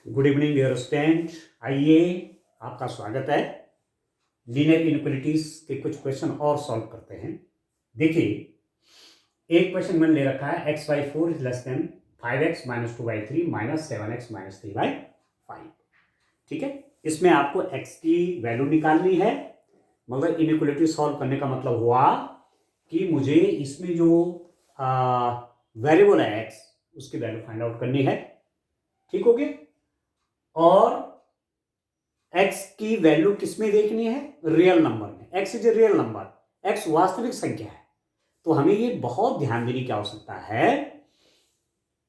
Good evening dear student. आइए, आपका स्वागत है। लीनियर इनइक्वालिटीज के कुछ क्वेश्चन और सॉल्व करते हैं। देखिए, एक क्वेश्चन मैंने ले रखा है x/4 is less then 5x - 2/3 - 7x - 3/5। ठीक है, इसमें आपको x की वैल्यू निकालनी है। मगर इनइक्वालिटी सॉल्व करने का मतलब हुआ कि मुझे इसमें जो वेरिएबल है x, उसकी वैल्यू फाइंड आउट करनी है। ठीक हो गया। और x की वैल्यू किसमें देखनी है? रियल नंबर में। x is a real number, x वास्तविक संख्या है। तो हमें ये बहुत ध्यान देने की आवश्यकता है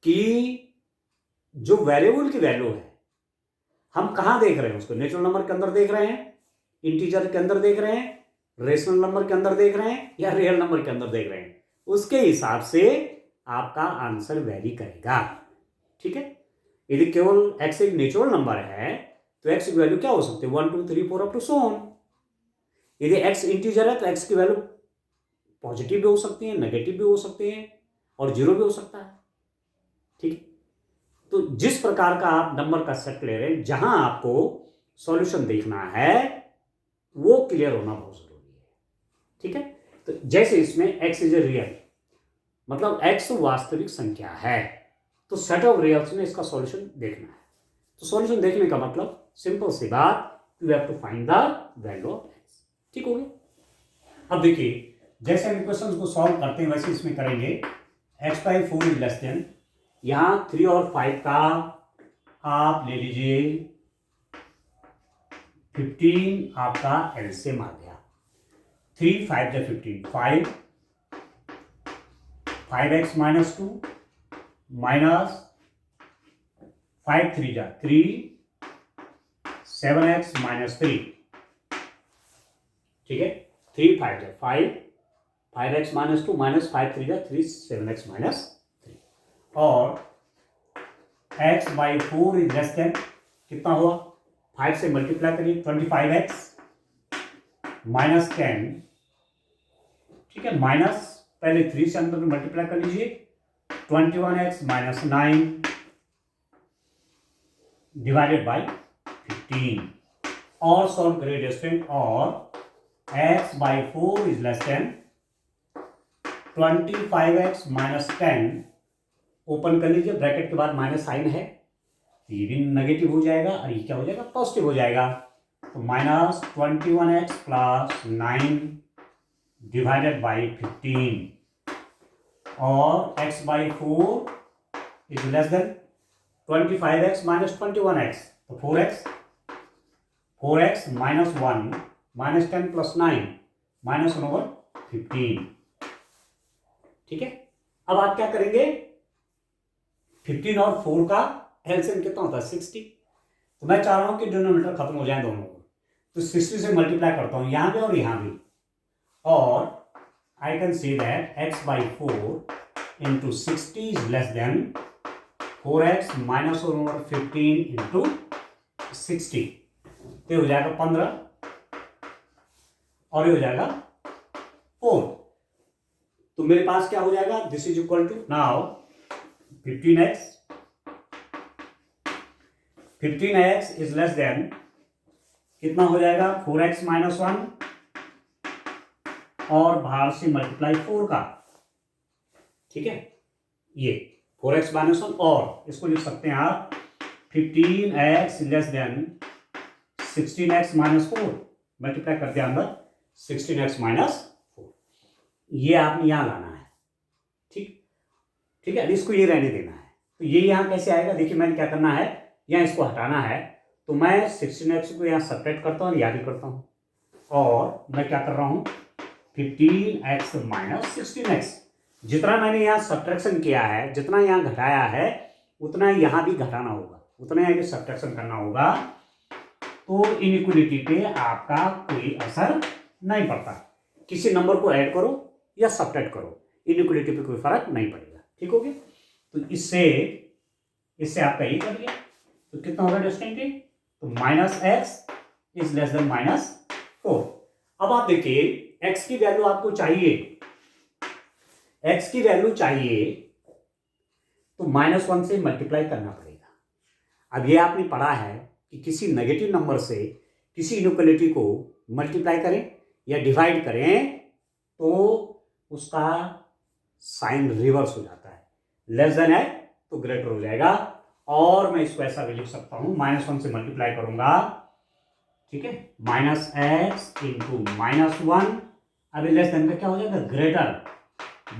कि जो वेरिएबल की वैल्यू है, हम कहां देख रहे हैं उसको? नेचुरल नंबर के अंदर देख रहे हैं, इंटीजर के अंदर देख रहे हैं, रेशनल नंबर के अंदर देख रहे हैं, या रियल नंबर के अंदर देख रहे हैं। उसके हिसाब से आपका आंसर वेरी करेगा। ठीक है, यदि केवल x एक नेचुरल नंबर है तो x की वैल्यू क्या हो सकती है? 1 2 3 4 अप टू सो ऑन। यदि x इंटीजर है तो x की वैल्यू पॉजिटिव भी हो सकती है, नेगेटिव भी हो सकती है, और जीरो भी हो सकता है। ठीक है, तो जिस प्रकार का आप नंबर का सेट ले रहे हैं, जहां आपको सॉल्यूशन देखना है, वो क्लियर होना बहुत जरूरी है। ठीक है, तो जैसे इसमें x इज ए रियल, मतलब x वास्तविक संख्या है, तो सेट ऑफ रियल्स में इसका सॉल्यूशन देखना है। तो सॉल्यूशन देखने का मतलब सिंपल सी बात, you have to find the value of x। ठीक हो गया। अब देखिए, जैसे हम इक्वेशंस को सॉल्व करते हैं वैसे इसमें करेंगे। x/4 इज लेस देन, यहां 3 और 5 का आप ले लीजिए 15, आपका एलसीएम आ गया। 3 5 जा 15, 5x - 2 माइनस 5 3 जा 3, 7x - 3। ठीक है, 3 5 जा 5, 5x - 2 माइनस 5 3 जा 3, 7x - 3। और x/4 इज लेस देन, कितना हुआ? 5 से मल्टीप्लाई करिए, 25x - 10। ठीक है, माइनस पहले 3 से अंदर मल्टीप्लाई कर लीजिए, 21x - 9 डिवाइडेड बाई 15। और सॉल्व करिए स्टूडेंट। और x/4 is less then 25x - 10, open कर लीजिए, ब्रैकेट के बाद माइनस साइन है, ये भी नेगेटिव हो जाएगा और ये क्या हो जाएगा? पॉजिटिव हो जाएगा। तो -21x + 9 डिवाइडेड बाई 15। और x/4 is less then 25x - 21x, तो 4x - 1 -10 + 9 -1/15। ठीक है, अब आप क्या करेंगे? 15 और 4 का एलसीएम कितना होता है? 60। तो मैं चाह रहा हूं कि डिनोमिनेटर खत्म हो जाए दोनों को, तो 60 से मल्टीप्लाई करता हूं, यहां भी और यहां भी। और I can say that x/4 into 60 is less than 4x - 1/15 into 60। तो हो जाएगा 15 और ये हो जाएगा 4। तो मेरे पास क्या हो जाएगा? This is equal to now 15x is less than, कितना हो जाएगा? 4x - 1 और बाहर से मल्टीप्लाई 4 का। ठीक है, ये 4x - 1, और इसको लिख सकते हैं आप 15x less than 16x - 4, multiply कर दिया अंदर 16x - 4। ये आपने यहां लाना है। ठीक, ठीक है, इसको ये रहने देना है। तो ये यहां कैसे आएगा? देखिए, मैंने क्या करना है, यहां इसको हटाना है, तो मैं 16x को यहां सब्ट्रैक्ट करता हूं, यहां भी करता हूं, और मैं क्या कर रहा हूं? 15x - 16x, जितना मैंने यहां सब्ट्रैक्शन किया है, जितना यहां घटाया है, उतना यहां भी घटाना होगा, उतना यहां भी सब्ट्रैक्शन करना होगा। तो इनइक्वालिटी पे आपका कोई असर नहीं पड़ता। किसी नंबर को ऐड करो या सब्ट्रैक्ट करो, इनइक्वालिटी पे कोई फर्क नहीं पड़ेगा। ठीक हो गया। तो इससे आपका ये कर लिया, तो कितना होगा डिस्टेंट? तो -x इज लेस देन -4। अब आप देखिए, x की वैल्यू आपको चाहिए, x की वैल्यू चाहिए, तो -1 से मल्टीप्लाई करना पड़ेगा। अब ये आपने पढ़ा है कि किसी नेगेटिव नंबर से किसी इनइक्वालिटी को मल्टीप्लाई करें या डिवाइड करें तो उसका साइन रिवर्स हो जाता है, लेस देन है तो ग्रेटर हो जाएगा। और मैं इसको ऐसा भी लिख सकता हूं, -1 से मल्टीप्लाई करूंगा, ठीक है, -x इंटू -1, अभी लेस देन का क्या हो जाएगा, ग्रेटर,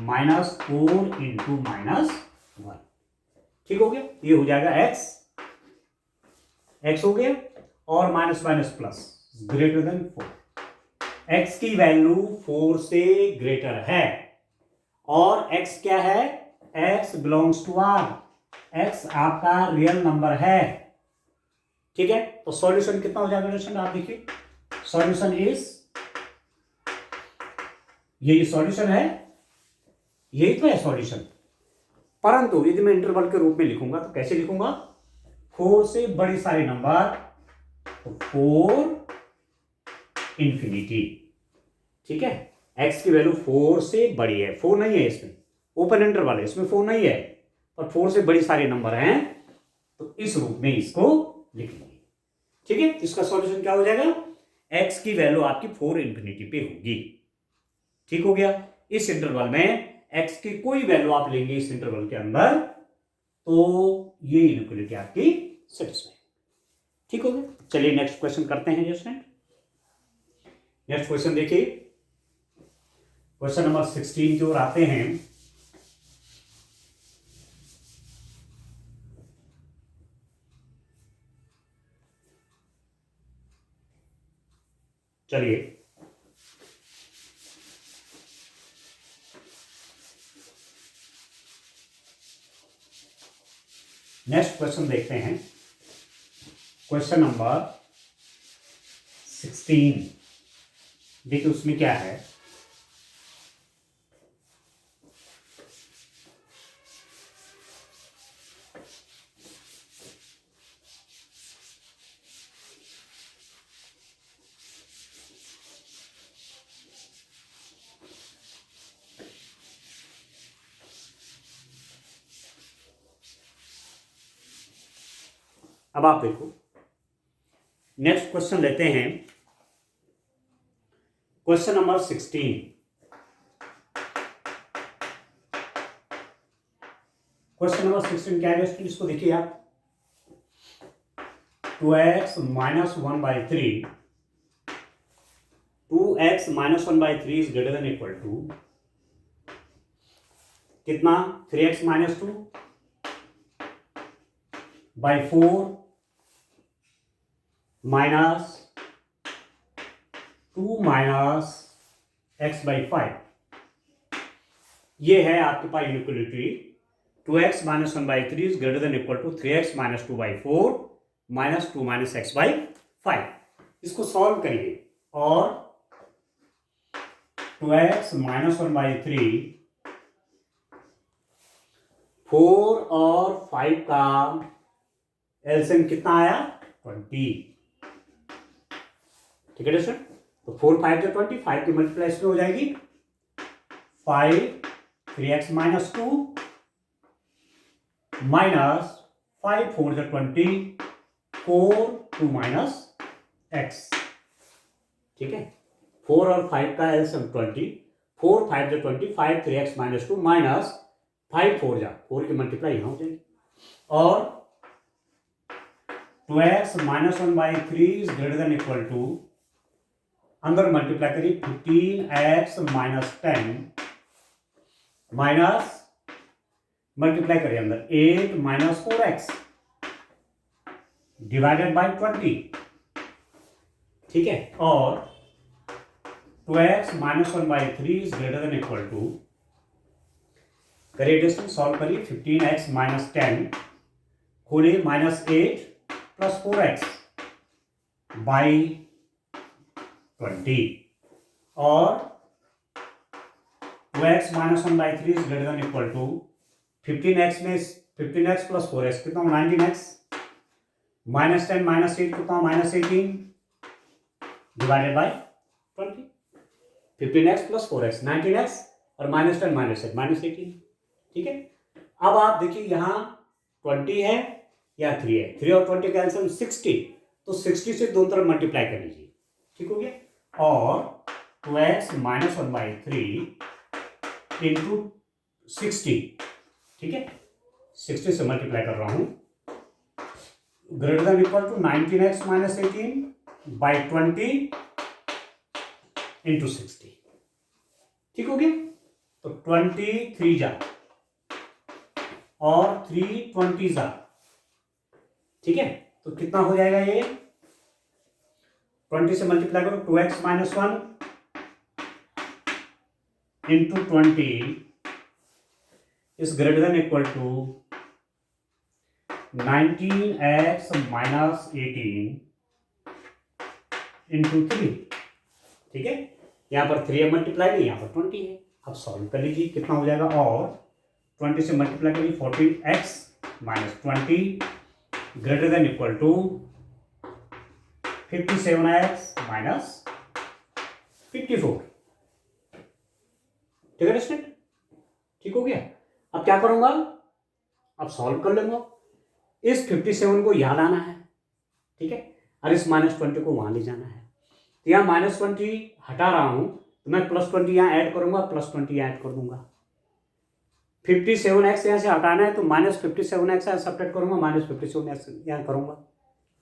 -4 इंटू -1, ठीक हो गया। ये हो जाएगा x हो गया, और minus minus plus greater than 4। x की वैल्यू 4 से ग्रेटर है, और x क्या है, x belongs to r, x आपका रियल नंबर है, ठीक है। तो सॉल्यूशन कितना हो जाएगा दोस्तों, आप देखिए, सॉल्यूशन इज, ये सॉल्यूशन है, यही तो है सॉल्यूशन। परंतु यदि मैं इंटरवल के रूप में लिखूंगा तो कैसे लिखूंगा, 4 से बड़े सारे नंबर, तो 4 इंफिनिटी, ठीक है। x की वैल्यू 4 से बड़ी है, 4 नहीं है इसमें, ओपन इंटरवल है, इसमें 4 नहीं है, पर 4 से बड़ी सारे नंबर हैं, तो इस रूप में इसको लिख लेंगे, ठीक है। इसका सॉल्यूशन क्या हो जाएगा, x की वैल्यू आपकी 4 इंफिनिटी पे होगी, ठीक हो गया। इस इंटरवल में x की कोई वैल्यू आप लेंगे इस इंटरवल के अंदर, तो ये इनइक्वालिटी आपकी सेटिस्फाई, ठीक हो गया। चलिए नेक्स्ट क्वेश्चन करते हैं स्टूडेंट। नेक्स्ट क्वेश्चन देखिए, क्वेश्चन नंबर 16 की ओर आते हैं। चलिए नेक्स्ट क्वेश्चन देखते हैं, क्वेश्चन नंबर 16। देखिए उसमें क्या है, अब आप देखो, नेक्स्ट क्वेश्चन लेते हैं, क्वेश्चन नंबर 16। क्वेश्चन नंबर 16 क्या है, इसको देखिए आप, 2x minus 1/3, 2x minus 1/3 is greater than equal to कितना, 3x minus 2/4 minus 2 minus x/5। ये है आपके पास inequality, 2x minus 1/3 is greater than equal to 3x minus 2/4 minus 2 minus x/5। इसको सॉल्व करिए, और 2x माइनस 1/3, 4 और 5 का एलसीएम कितना आया, 20, ठीक है दोस्तों। तो 4 5 जो 20, 5 की मल्टीप्लाई इसमें हो जाएगी, 5 3x माइनस 2 माइनस 5 4 जो 20, 4 2 माइनस x, ठीक है। 4 और 5 का एलसीएम 20, 4 5 जो 20, 5 3x माइनस 2 माइनस 5 4 जा 4 की मल्टीप्लाई यहां हो जाएगी, और 2x minus 1/3 is greater than equal to, अंदर मल्टीप्लाई करिए, 15x माइनस 10 माइनस, मल्टीप्लाई करिए अंदर 8 माइनस 4x डिवाइडेड बाय 20, ठीक है। और 2x minus 1/3 is greater than equal to, करिए डिस्टेंस सॉल्व करिए, 15x माइनस 10 खोलिए माइनस 8 प्लस 4x बाई 20, और 2x minus 1/3 is greater than equal to, 15x में 15x प्लस 4x कितना, 19x, माइनस 10 माइनस 8 कितना, minus 18 divided by 20, 15x plus 4x 19x, और minus 10 minus 8 minus 18, ठीक है। अब आप देखिए यहां 20 है, या 3 है, 3 और 20 का आंसर 60, तो 60 से दोनों तरफ मल्टीप्लाई कर लीजिए, ठीक हो गया। और 2x माइनस 1/3 इंटू 60, ठीक है, 60 से मल्टीप्लाई कर रहा हूं, greater than equal to 19x minus 18/20 into 60, ठीक हो गया। तो 23 जा और 3 20 जा, ठीक है, तो कितना हो जाएगा ये, 20 से मल्टीप्लाई करो, 2x minus 1 into 20 is greater than equal to 19x minus 18 into 3, ठीक है, यहां पर 3 है मल्टीप्लाई नहीं, यहां पर 20 है। अब सॉल्व कर लीजिए, कितना हो जाएगा, और 20 से मल्टीप्लाई करिए, 14x minus 20 greater than equal to 57x minus 54, ठीक है स्टूडेंट, ठीक हो गया। अब क्या करूंगा, अब सॉल्व कर लूंगा, इस 57 को यहां लाना है, ठीक है, और इस -20 को वहां ले जाना है। तो यहां -20 हटा रहा हूं, तो मैं +20 यहां ऐड करूंगा, +20 यहां ऐड कर दूंगा। 57x यहां से हटाना है, तो -57x यहां सब्ट्रैक्ट करूंगा, -57x यहां करूंगा,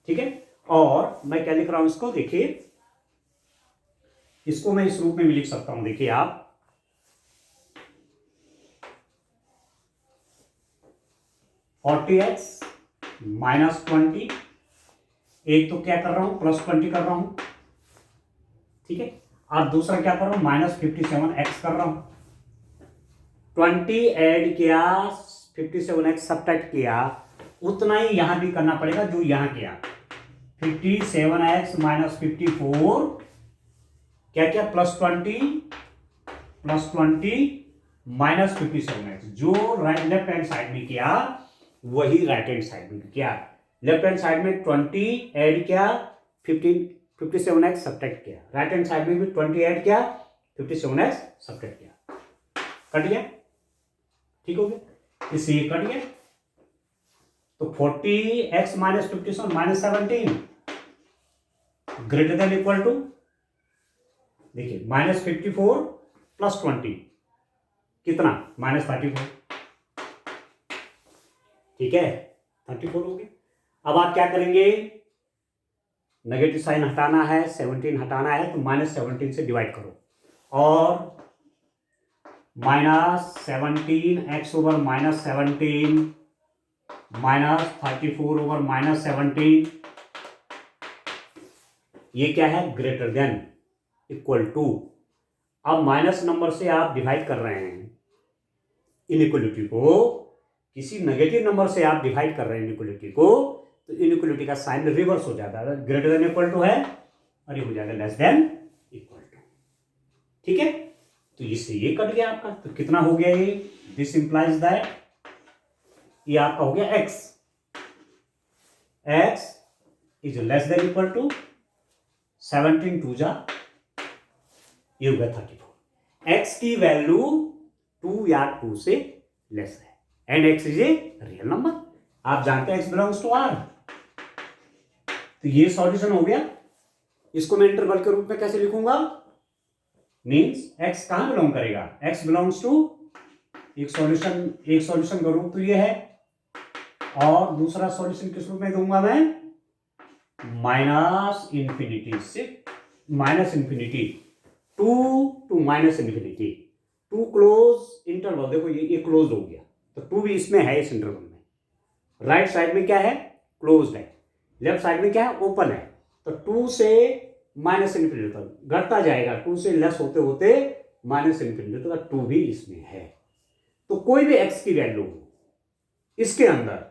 ठीक है। और मैं क्या लिख रहा हूं इसको, देखिए, इसको मैं इस रूप में भी लिख सकता हूं, देखिए आप, (40x माइनस 20), एक तो क्या कर रहा हूं, +20 कर रहा हूं, ठीक है, और दूसरा क्या कर रहा हूं, -57x कर रहा हूं। 20 ऐड किया, 57x सब्ट्रैक्ट किया, उतना ही यहां भी करना पड़ेगा जो यहां किया। 57x माइनस 54 क्या क्या, +20 माइनस 57x, जो लेफ्ट हैंड साइड में किया वही राइट हैंड साइड में किया। लेफ्ट हैंड साइड में 20 ऐड किया, 57x सब्ट्रैक्ट किया, राइट हैंड साइड में भी 20 ऐड किया, 57x सब्ट्रैक्ट किया, कट गया, ठीक हो गया, इससे ये कट गया। तो 40x minus 57 minus 17 greater than equal to, देखिए, -54 + 20 कितना, -34, ठीक है, 34 हो गया। अब आप क्या करेंगे, नेगेटिव साइन हटाना है, 17 हटाना है, तो -17 से डिवाइड करो, और -17x ओवर -17 -34 ओवर -17, ये क्या है, ग्रेटर देन इक्वल टू। अब माइनस नंबर से आप डिवाइड कर रहे हैं इनइक्वलिटी को, किसी नेगेटिव नंबर से आप डिवाइड कर रहे हैं इनइक्वलिटी को, तो इनइक्वलिटी का साइन रिवर्स हो जाता है, ग्रेटर देन इक्वल टू है और ये हो जाएगा लेस देन इक्वल टू, ठीक है। तो इससे ये कट गया आपका, तो कितना हो गया ये, दिस इंप्लाइज दैट ये आपका हो गया x is less than equal to 17 2 जा, ये हो गया 34। x की वैल्यू 2 या 2 से लेस है and x is a real number, आप जानते हैं x बिलोंग्स टू R। तो ये सॉल्यूशन हो गया। इसको मैं इंटरवल के रूप में कैसे लिखूंगा, मींस x कहां बिलोंग करेगा, x बिलोंग्स टू, एक सॉल्यूशन का रूप तो ये है, और दूसरा सॉल्यूशन किस रूप में दूंगा मैं, -∞ से -∞ टू -∞, टू क्लोज इंटरवल, देखो ये क्लोज हो गया, तो 2 भी इसमें है, इस इंटरवल में। राइट साइड में क्या है, क्लोज्ड है, लेफ्ट साइड में क्या है, ओपन है, तो 2 से -∞ तक घटता जाएगा, 2 से लेस होते होते -∞ तक 2 भी इसमें है। तो कोई भी x की वैल्यू इसके अंदर,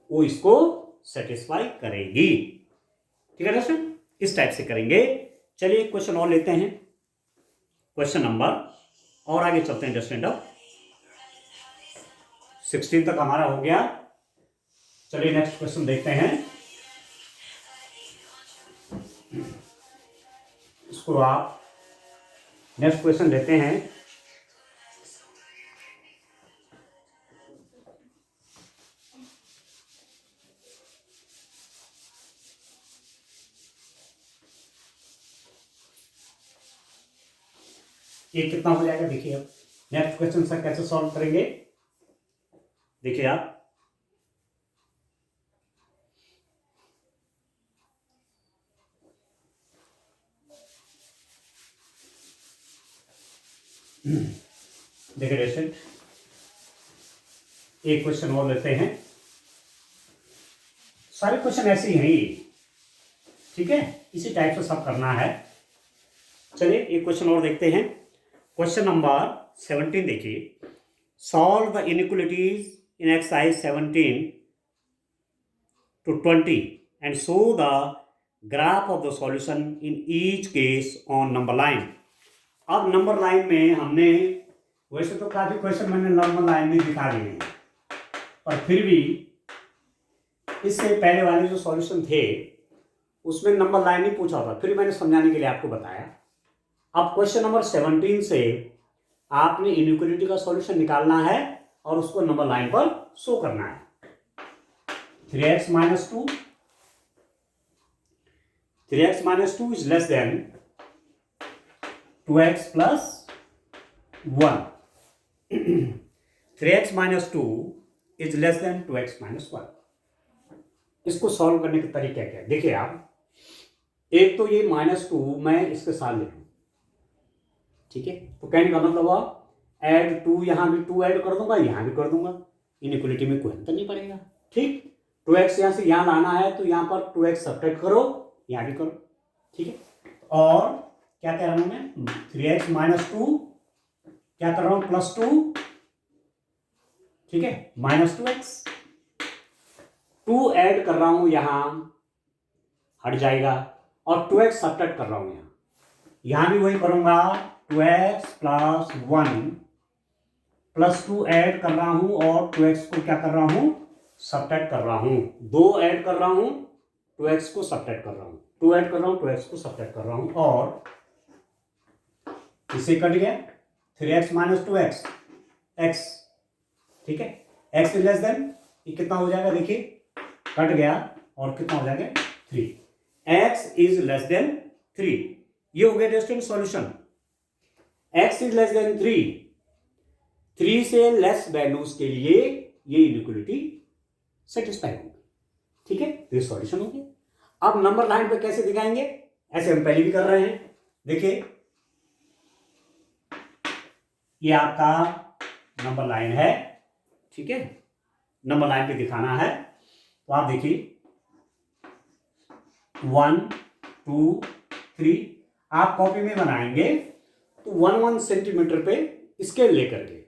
वो इसको सेटिस्फाई करेगी, ठीक है दोस्तों, इस टाइप से करेंगे। चलिए क्वेश्चन और लेते हैं, क्वेश्चन नंबर, और आगे चलते हैं, जस्ट एंड 16 तक हमारा हो गया। चलिए नेक्स्ट क्वेश्चन देखते हैं, इसको आप नेक्स्ट क्वेश्चन लेते हैं। ये कितना हो जाएगा देखिए। अब नेक्स्ट क्वेश्चन सर कैसे सॉल्व करेंगे, देखिए आप। देखिए रेस्टेंट, एक क्वेश्चन और लेते हैं। सारे क्वेश्चन ऐसे ही हैं ये, ठीक है, इसी टाइप से सब करना है। चलिए एक क्वेश्चन और देखते हैं। क्वेश्चन नंबर 17 देखिए। Solve the inequalities in exercise 17 to 20 and show the graph of the solution in each case on number line। अब नंबर लाइन में हमने, वैसे तो काफी क्वेश्चन मैंने नंबर लाइन में दिखा दिए हैं, पर फिर भी इससे पहले वाले जो सॉल्यूशन थे उसमें नंबर लाइन नहीं पूछा था, फिर मैंने समझाने के लिए आपको बताया। अब क्वेश्चन नंबर 17 से आपने इनइक्वालिटी का सॉल्यूशन निकालना है और उसको नंबर लाइन पर शो करना है। 3x minus 2 is less than 2x plus 1। 3x minus 2 is less than 2x minus 1। इसको सॉल्व करने के तरीका क्या है देखिए आप। एक तो ये -2 मैं इसके साथ लिखूं, ठीक है, तो कहने का मतलब हुआ ऐड 2, यहां भी 2 ऐड कर दूंगा, यहां भी कर दूंगा, इनइक्वालिटी में कोई अंतर नहीं पड़ेगा, ठीक। 2x यहां से यहां लाना है तो यहां पर 2x सब्ट्रैक्ट करो, यहां भी करो, ठीक है। और क्या कह रहा हूं मैं, 3x minus 2 क्या कर रहा हूं, +2, ठीक है, -2x। 2 ऐड कर रहा हूं यहां, हट जाएगा, और 2x सब्ट्रैक्ट कर रहा हूं यहां भी वही करूंगा, 2x plus 1 +2 ऐड कर रहा हूं और 2x को क्या कर रहा हूं, सब्ट्रैक्ट कर रहा हूं। 2 ऐड कर रहा हूं, 2x को सब्ट्रैक्ट कर रहा हूं, 2 ऐड कर रहा हूं, 2x को सब्ट्रैक्ट कर रहा हूं, और इसे कट गया 3x minus 2x x, ठीक है, x इज लेस देन, ये कितना हो जाएगा देखिए, कट गया और कितना हो जाएगा 3, x इज लेस देन 3। ये हो गया distinct solution. x is less then 3 से लेस वैल्यूज के लिए ये इनइक्वालिटी सेटिस्फाई होगी, ठीक है, तो ये सॉल्यूशन हो गया। अब नंबर लाइन पे कैसे दिखाएंगे, ऐसे हम पहले भी कर रहे हैं, देखिए ये आपका नंबर लाइन है, ठीक है, नंबर लाइन पे दिखाना है, तो आप देखिए 1 2 3, आप कॉपी में बनाएंगे तो 1 सेंटीमीटर पे स्केल लेकर के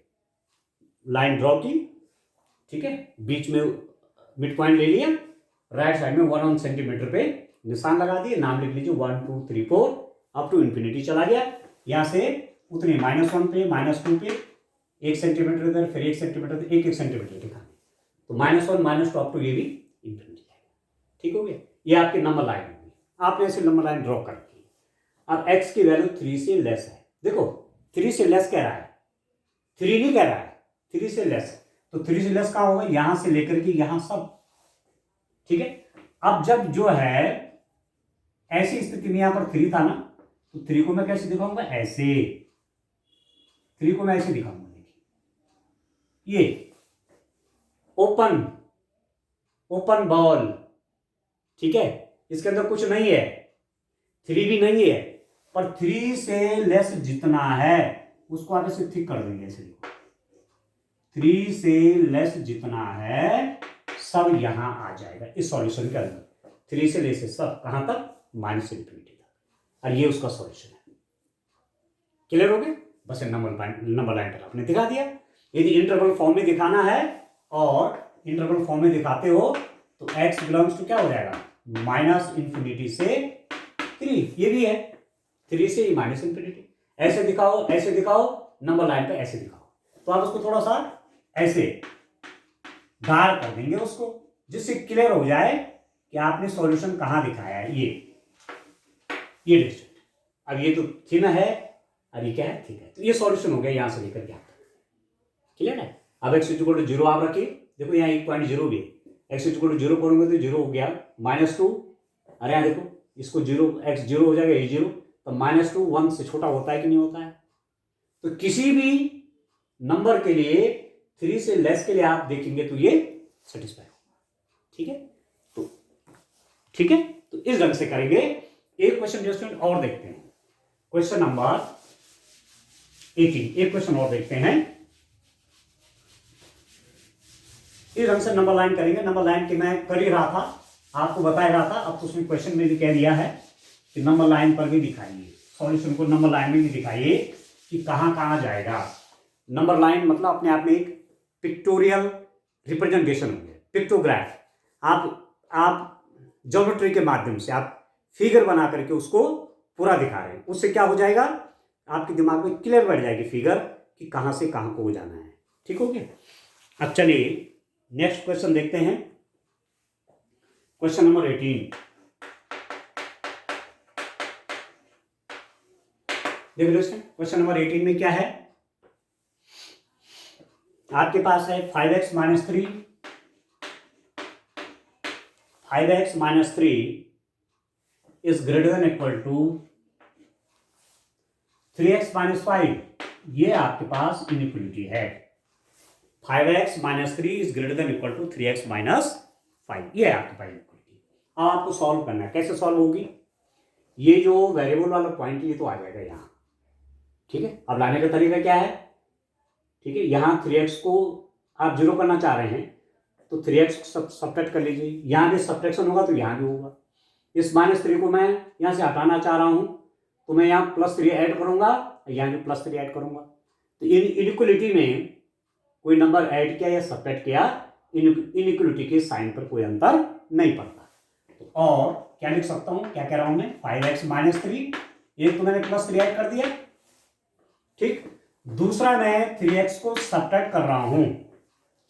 लाइन ड्रॉ की, ठीक है, बीच में मिड पॉइंट ले लिया, राइट साइड में 1 सेंटीमीटर पे निशान लगा दिए, नाम लिख लीजिए 1 2 3 4 अप टू इन्फिनिटी चला गया। यहां से उतने -1 पे -2 पे 1 सेंटीमीटर इधर, फिर 1 सेंटीमीटर, 1 सेंटीमीटर दिखाने, तो -1 -2 अप टू ये भी इन्फिनिटी जाएगा, ठीक हो गया। ये आपकी नंबर लाइन होगी, आपने ऐसे नंबर लाइन ड्रॉ कर दी। अब x की वैल्यू 3 से लेस है, देखो 3 से लेस कह रहा है, 3 नहीं कह रहा है, 3 से लेस, तो 3 से लेस कहां होगा, यहां से लेकर के यहां सब, ठीक है। अब जब जो है ऐसी स्थिति में यहां पर 3 था ना, तो 3 को मैं कैसे दिखाऊंगा, ऐसे 3 को मैं ऐसे दिखाऊंगा, देखिए ये ओपन बॉल, ठीक है, इसके अंदर कुछ नहीं है, 3 भी नहीं है, पर 3 से लेस जितना है उसको आप ऐसे ठीक कर देंगे, ऐसे 3 से लेस जितना है सब यहां आ जाएगा इस सॉल्यूशन के अंदर। 3 से लेस सब कहां तक, -∞ तक, और ये उसका सॉल्यूशन है। क्लियर हो गया, बस नंबर लाइन पर आपने दिखा दिया। यदि इंटरवल फॉर्म में दिखाना है और इंटरवल फॉर्म में दिखाते हो तो x बिलोंग्स टू क्या हो जाएगा, -∞ से 3, ये भी है 3 से -∞, ऐसे दिखाओ नंबर लाइन पे ऐसे दिखाओ, तो आप उसको थोड़ा सा ऐसे गाढ़ कर देंगे उसको, जिससे क्लियर हो जाए कि आपने सॉल्यूशन कहां दिखाया है। ये डिस्टेंस, अब ये तो थिन है और ये क्या है, ठीक है, तो ये सॉल्यूशन हो गया यहां से लेकर के आप तक, क्लियर है। अब x = 0 आप रखिए, देखो यहाँ 1.0 भी है, x = 0 करोगे तो 0 हो गया, -2, अरे यहाँ देखो इसको 0, x 0 हो जाएगा, ये 0, तो -2 1 से छोटा होता है कि नहीं होता है, तो किसी भी नंबर के लिए 3 से लेस के लिए आप देखेंगे तो ये सेटिस्फाई होगा। ठीक है, तो ठीक है, तो इस ढंग से करेंगे। एक क्वेश्चन स्टूडेंट और देखते हैं, क्वेश्चन नंबर 18। एक क्वेश्चन और देखते हैं, इस ढंग से नंबर लाइन करेंगे। नंबर लाइन के मैं कर ही रहा था, आपको बता रहा था, अब तो उसमें क्वेश्चन में भी कह दिया है कि नंबर लाइन पर भी दिखाइए, सॉल्यूशन को नंबर लाइन में भी दिखाइए कि कहां कहां जाएगा। नंबर लाइन मतलब अपने आप में एक पिक्टोरियल रिप्रेजेंटेशन हो गया, पिक्टोग्राफ। आप ज्योमेट्री के माध्यम से आप फिगर बना करके उसको पूरा दिखा रहे हैं, उससे क्या हो जाएगा, आपके दिमाग में क्लियर बैठ जाएगी फिगर कि कहां से कहां को जाना है। ठीक हो गया। अब चलिए नेक्स्ट क्वेश्चन देखते हैं, क्वेश्चन नंबर 18। देखो दोस्तों, क्वेश्चन नंबर 18 में क्या है, आपके पास है 5x - 3, 5x - 3 is greater than equal to 3x - 5। ये आपके पास इनइक्वलिटी है। 5x - 3 is greater than equal to 3x - 5, ये है आपके पास इनइक्वलिटी। अब आपको सॉल्व करना है, कैसे सॉल्व होगी, ये जो वेरिएबल वाला पॉइंट ये तो आ जाएगा यहाँ। ठीक है, अब लाने का तरीका क्या है, ठीक है, यहाँ 3x को आप 0 करना चाह रहे हैं तो 3x सब्ट्रैक्ट कर लीजिए, यहाँ भी सब्ट्रैक्शन होगा तो यहाँ भी होगा। इस -3 को मैं यहाँ से हटाना चाह रहा हूँ तो मैं यहाँ +3 ऐड करूँगा, यहाँ भी +3 ऐड करूँगा। तो इनइक्वलिटी में कोई नंबर ऐड किया या सब्ट्रैक्ट किया, इनइक्वलिटी के साइन पर कोई अंतर नहीं पड़ता। तो और क्या लिख सकता हूँ, क्या कह रहा हूँ मैं, 5x - 3, एक तो मैंने +3 ऐड कर दिया, ठीक, दूसरा मैं 3x को सब्ट्रैक्ट कर रहा हूं,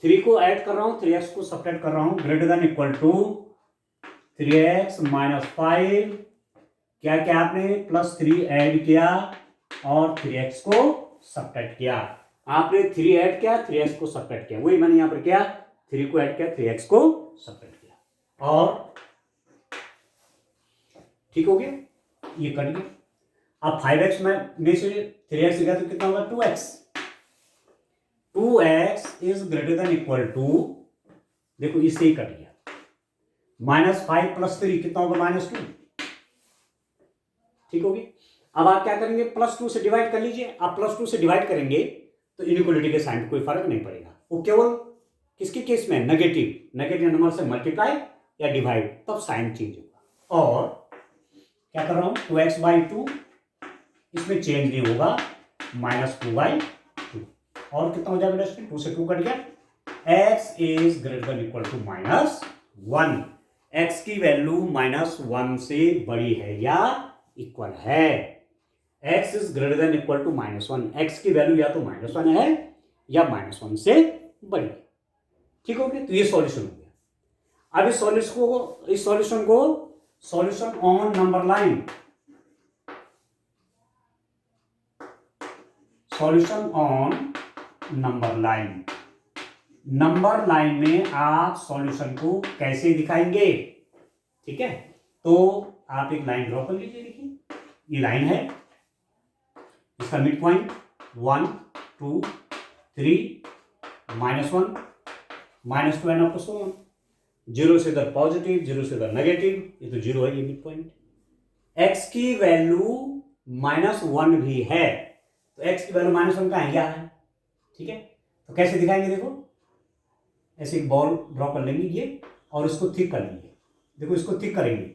3 को ऐड कर रहा हूं, 3x को सब्ट्रैक्ट कर रहा हूं, greater than equal to 3x - 5। क्या क्या आपने +3 ऐड किया और 3x को सब्ट्रैक्ट किया, आपने 3 ऐड किया, 3x को सब्ट्रैक्ट किया, वही मैंने यहां पर किया, 3 को ऐड किया, 3x को सब्ट्रैक्ट किया, और ठीक हो गया, ये कर लिया। अब 5x में से 3x गया तो कितना होगा, 2x। 2x is greater than equal to, देखो इससे ही कट गया, -5 + 3 कितना होगा, -2। ठीक होगी। अब आप क्या करेंगे, +2 से डिवाइड कर लीजिए। आप +2 से डिवाइड करेंगे तो इनइक्वलिटी के साइन में कोई फर्क नहीं पड़ेगा, वो केवल किसके केस में, नेगेटिव नंबर से मल्टीप्लाई या डिवाइड, तब साइन चेंज होगा। और क्या कर रहा हूं, 2x/2, इसमें चेंज नहीं होगा, -2/2, और कितना हो जाएगा, 2 से 2 कट गया। x is greater than equal to -1, x की वैल्यू -1 से बड़ी है या इक्वल है, x is greater than equal to -1, x की वैल्यू या तो -1 है या -1 से बड़ी है। ठीक हो गया, तो ये सॉल्यूशन हो गया। अब इस सॉल्यूशन को solution on number line, solution on number line, number line में आप सॉल्यूशन को कैसे दिखाएंगे, ठीक है, तो आप एक लाइन ड्रॉ कर लीजिए। देखिए ये लाइन है, इसका mid point 1 2 3 -1 -2 and up to 0 से इधर पॉजिटिव, 0 से इधर नेगेटिव, ये तो 0 है, ये मिड पॉइंट। x की वैल्यू -1 भी है, तो x की वैल्यू -1 का यहाँ है, ठीक है, तो कैसे दिखाएंगे, देखो ऐसे एक बॉल ड्रॉ कर लेंगे ये, और इसको थिक कर लेंगे, देखो इसको थिक करेंगे,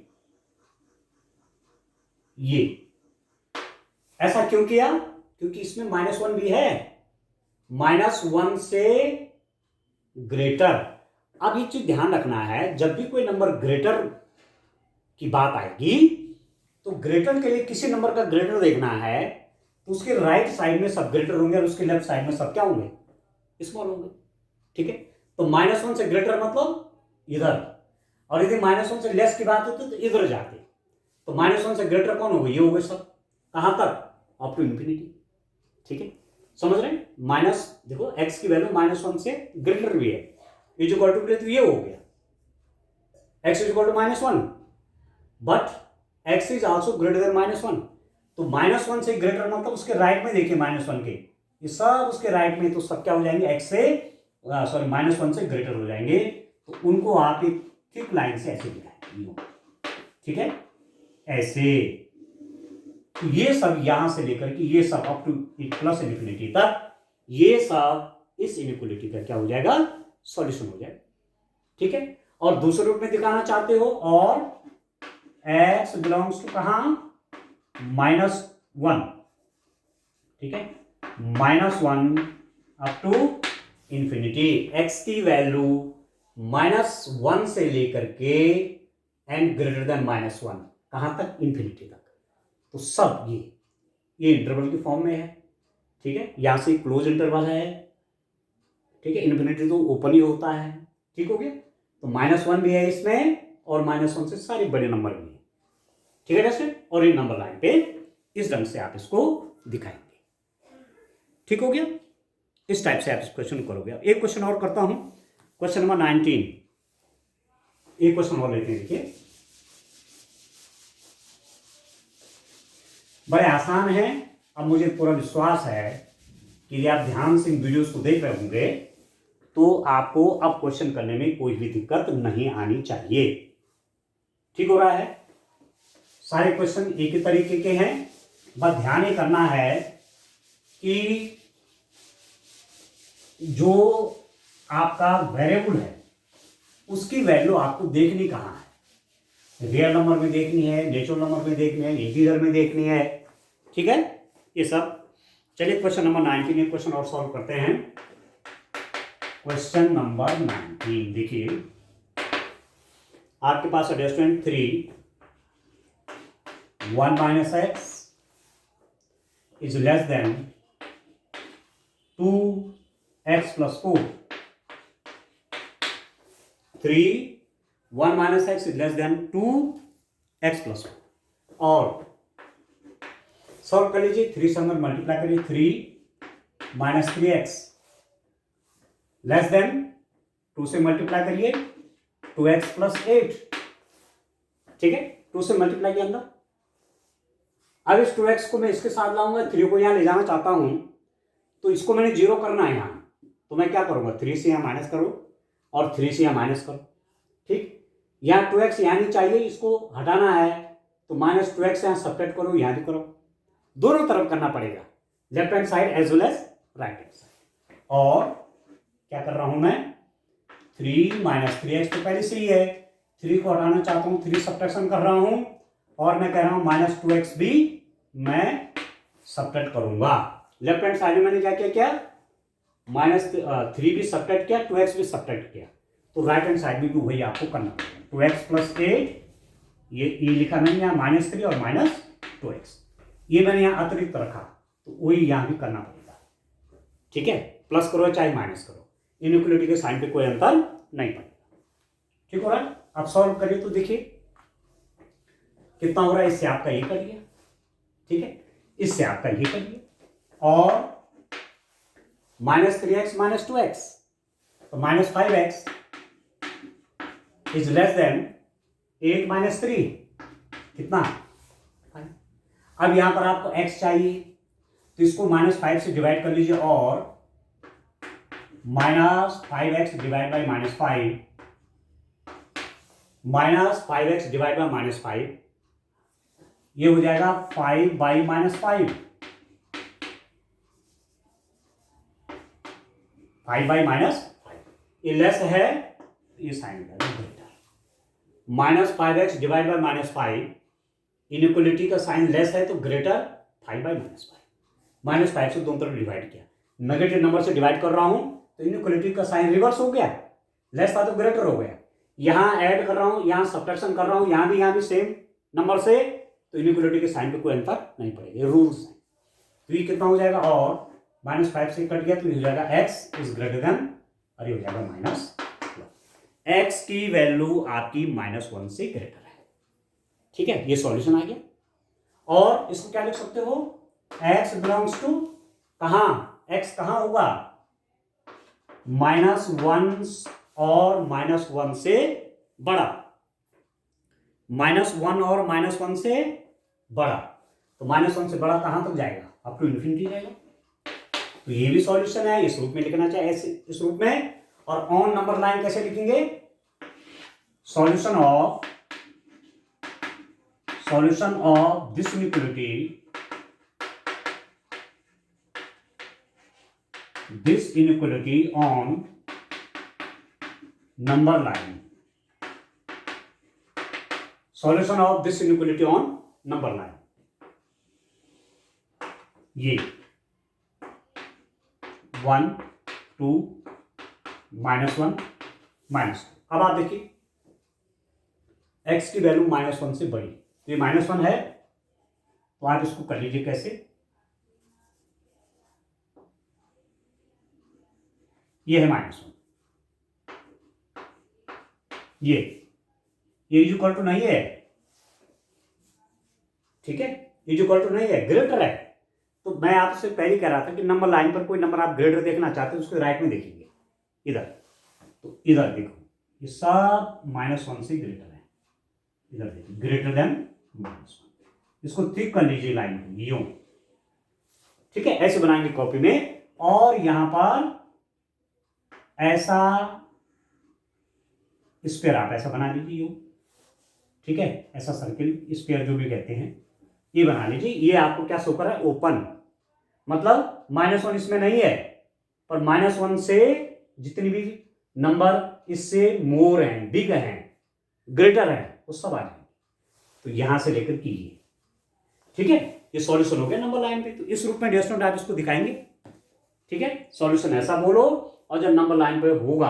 ये ऐसा क्यों किया, क्योंकि इसमें -1 भी है, -1 से ग्रेटर। अब ये चीज ध्यान रखना है, जब भी कोई नंबर ग्रेटर की बात आएगी तो ग्रेटर के लिए किसी नंबर का ग्रेटर देखना है तो उसके राइट साइड में सब ग्रेटर होंगे और उसके लेफ्ट साइड में सब क्या होंगे, स्मॉल होंगे। ठीक है, तो -1 से ग्रेटर मतलब इधर, और यदि -1 से लेस की बात होती तो इधर जाते, तो -1 से ग्रेटर कौन होगा, ये हो गए सब, कहां तक, अप टू इंफिनिटी। ठीक है, समझ रहे हैं, माइनस, देखो x की वैल्यू -1 से ग्रेटर भी है, इज इक्वल टू, तो ये हो गया x is equal to -1, but x is also greater than -1, तो -1 से ग्रेटर मतलब उसके राइट में देखिए -1 के, ये सब उसके राइट में, तो सब क्या हो जाएंगे, x से सॉरी -1 से ग्रेटर हो जाएंगे। तो उनको आप एक थिक लाइन से ऐसे दिखाएंगे, ठीक है, ऐसे। ये सब यहां से लेकर के ये सब अप टू प्लस इन्फिनिटी तक, ये सब इस इनइक्वालिटी का क्या हो जाएगा, सॉल्यूशन हो जाएगा, ठीक है। और दूसरे रूप में दिखाना चाहते हो, और x बिलोंग्स टू कहां, -1, ठीक है, -1 अप टू इंफिनिटी, x की वैल्यू -1 से लेकर के एंड ग्रेटर देन -1 कहां तक, इंफिनिटी तक। तो सब ये इंटरवल की फॉर्म में है, ठीक है। यहां से क्लोज इंटरवल है, ठीक है, इन्फिनिटी तो ओपन ही होता है, ठीक हो गया। तो -1 भी है इसमें, और -1 से सारे बड़े नंबर भी है, ठीक है जैसे। और ये नंबर लाइन पे इस ढंग से आप इसको दिखाएंगे, ठीक हो गया। इस टाइप से आप इस क्वेश्चन करोगे। एक क्वेश्चन और करता हूं, क्वेश्चन नंबर 19, एक क्वेश्चन और लेते हैं, देखिए बड़े आसान है। अब मुझे पूरा विश्वास है कि यदि आप ध्यान से इन वीडियोस को देख रहे होंगे तो आपको अब क्वेश्चन करने में कोई भी दिक्कत नहीं आनी चाहिए, ठीक हो रहा है। सारे क्वेश्चन एक ही तरीके के हैं, बस ध्यान ये करना है कि जो आपका वेरिएबल है उसकी वैल्यू आपको देखनी कहां है, रियल नंबर में देखनी है, नेचुरल नंबर में देखनी है, इंटीजर में देखनी है, ठीक है, ये सब। चलिए क्वेश्चन नंबर 19, ये क्वेश्चन और सॉल्व करते हैं। क्वेश्चन नंबर 19 देखिए, आपके पास है student 3, 1 - x is less then 2x + 4, 3, 1 - x is less then 2x + 4, और सॉल्व कर लीजिए। 3 से अंदर मल्टीप्लाई करिए, 3 - 3x लेस देन 2 से मल्टीप्लाई करिए 2x + 8, ठीक है, 2 से मल्टीप्लाई के अंदर। अब इस 2x को मैं इसके साथ लाऊंगा, 3 को यहां ले जाना चाहता हूं, तो इसको मैंने 0 करना है यहां, तो मैं क्या करूंगा, 3 से यहां माइनस करो और 3 से यहां माइनस करो, ठीक। यहां 2x यहां नहीं चाहिए, इसको हटाना है, तो -2x यहां सब्ट्रैक्ट करो, यहां भी करो, दोनों तरफ करना पड़ेगा, left hand side as well as right hand side. और क्या कर रहा हूं मैं, 3 - 3x तो पहले से ही है, 3 को हटाना चाहता हूं, 3 सब्ट्रैक्शन कर रहा हूं, और मैं कह रहा हूं -2x भी मैं सब्ट्रैक्ट करूंगा। लेफ्ट हैंड साइड में मैंने क्या किया, -3 भी सब्ट्रैक्ट किया, 2x भी सब्ट्रैक्ट किया, तो राइट हैंड साइड में भी वही आपको करना पड़ेगा। 2x + 8, ये लिखा मैंने यहाँ -3 और -2x, ये मैंने यहाँ अतिरिक्त रखा, तो वही यहां भी करना पड़ेगा, ठीक है। प्लस करो चाहे माइनस करो, इनइक्वालिटी के साइन पे कोई अंतर नहीं पड़ेगा, ठीक हो रहा है। अब सॉल्व करिए तो देखिए कितना हो रहा है, इससे आपका ये करिए, ठीक है, इससे आपका ये करिए, और -3x - 2x, तो -5x इज लेस देन 8 - 3, कितना। अब यहां पर आपको x चाहिए, तो इसको -5 से डिवाइड कर लीजिए, और -5x divide by -5, -5x divide by -5, ये हो जाएगा 5 बाई -5, 5 बाई -5, ये लेस है, ये साइन हो जाएगा greater, -5x divide by -5, inequality का साइन लेस है तो ग्रेटर 5 बाई -5, -5 से दोनों तरफ डिवाइड किया, नेगेटिव नंबर से डिवाइड कर रहा हूं तो इनइक्वालिटी का साइन रिवर्स हो गया, लेस था तो ग्रेटर हो गया। यहां ऐड कर रहा हूं, यहां सब्ट्रैक्शन कर रहा हूं, यहां भी सेम नंबर से, तो इनइक्वालिटी के साइन पे कोई अंतर नहीं पड़ेगा, रूल्स है। तो ये कितना हो जाएगा, और -5 से कट गया तो ये हो जाएगा x इज ग्रेटर देन, और ये हो जाएगा -1, x की वैल्यू आपकी -1 से ग्रेटर है, ठीक है, ये सॉल्यूशन आ गया। और इसको क्या लिख सकते हो, x बिलोंग्स टू कहां, x कहां होगा, -1 और -1 से बड़ा, -1 और -1 से बड़ा, तो -1 से बड़ा कहां तक जाएगा, अप टू इन्फिनिटी जाएगा। तो ये भी सॉल्यूशन है, इस रूप में लिखना चाहिए, ऐसे इस रूप में। और ऑन नंबर लाइन कैसे लिखेंगे, solution of this inequality on number line, solution of this inequality on number line, ये 1 2 -1 -2। अब आप देखिए x की वैल्यू -1 से बड़ी, तो ये -1 है, तो आप इसको कर लीजिए कैसे, ये है -1, ये इक्वल टू नहीं है, ठीक है, इक्वल टू नहीं है, ग्रेटर है। तो मैं आपसे पहले कह रहा था कि नंबर लाइन पर कोई नंबर आप ग्रेटर देखना चाहते हैं, उसको राइट में देखेंगे, इधर, तो इधर देखो ये सब -1 से ग्रेटर है, इधर देखिए ग्रेटर देन -1, इसको थिक कर लीजिए लाइन को यूं, ठीक है, ऐसे बनाएंगे कॉपी में। और यहां पर ऐसा स्क्वायर आप ऐसा बना लीजिए यूं, ठीक है, ऐसा सर्किल स्क्वायर जो भी कहते हैं ये बना लीजिए। ये आपको क्या शो कर रहा है, ओपन, मतलब -1 इसमें नहीं है, पर -1 से जितनी भी नंबर इससे मोर हैं, बिग हैं, ग्रेटर हैं, वो सब आ जाएंगे। तो यहां से लेकर कीजिए, ठीक है, ये सॉल्यूशन हो गया नंबर लाइन पे। तो इस रूप में डियर स्टूडेंट आप इसको दिखाएंगे, ठीक है, सॉल्यूशन ऐसा बोलो, और जब नंबर लाइन पे होगा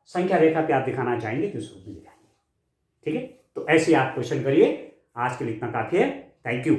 संख्या रेखा पे आप दिखाना चाहेंगे तो इस रूप में दिखाएंगे, ठीक है। तो ऐसे आप क्वेश्चन करिए। आज के लिए इतना काफी है, थैंक यू।